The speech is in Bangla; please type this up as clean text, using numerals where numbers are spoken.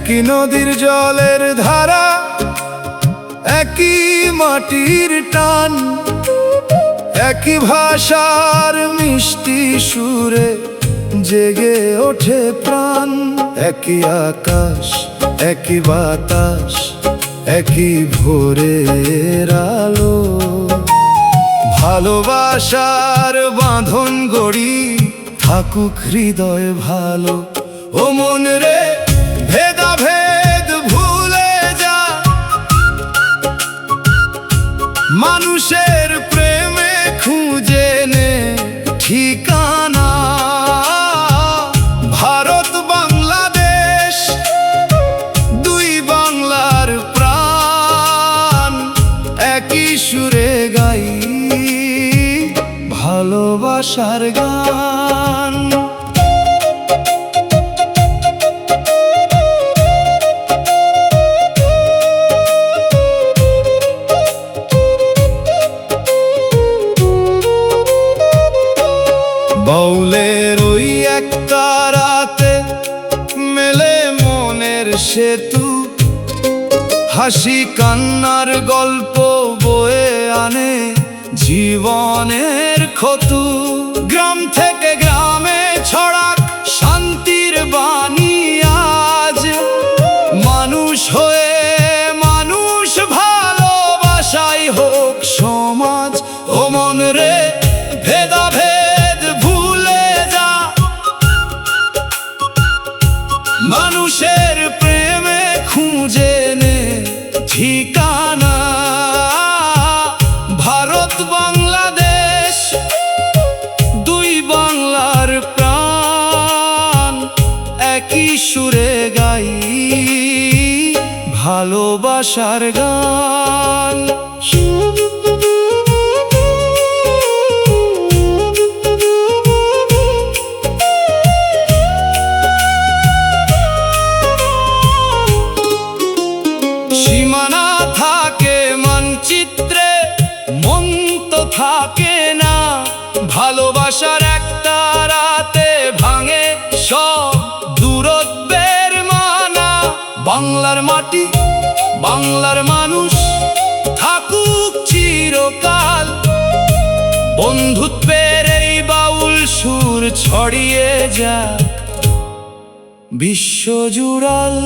একই নদীর জলের ধারা, একই মাটির টান, একই ভাষার মিষ্টি সুরে জেগে ওঠে প্রাণ। একই আকাশ, একই বাতাস, একই ভোরের আলো, ভালোবাসার বাঁধন গড়ি থাকুক হৃদয় ভালো। ও মন রে, ভেদাভেদ ভুলে যা, মানুষের প্রেমে খুঁজে নে ঠিকানা। ভারত বাংলাদেশ দুই বাংলার প্রাণ, একই সুরে গাই ভালোবাসার গান। বাউলের ওই একটা রাতে মেলে মনের সেতু, হাসি কান্নার গল্প বয়ে আনে জীবনের ক্ষতু। গ্রাম থেকে গ্রামে ছড়াক শান্তির বাণী আজ, মানুষ হয়ে মানুষ ভালোবাসাই হোক সমাজ। ও মন রে, ভেদাভেদ ভুলে যা, মানুষের প্রেমে খুঁজে নে ঠিকানা। ভারত বাংলাদেশ দুই বাংলার প্রাণ, একই সুরে গাই ভালোবাসার গান। সীমানা থাকে মানচিত্রে, মন তো থাকে না। ভালোবাসার একটা রাতে ভাঙে সব দূরত্বের মানা। বাংলার মাটি, বাংলার মানুষ থাকুক চিরকাল, বন্ধুত্বের এই বাউল সুর ছড়িয়ে যায় বিশ্বজুড়াল।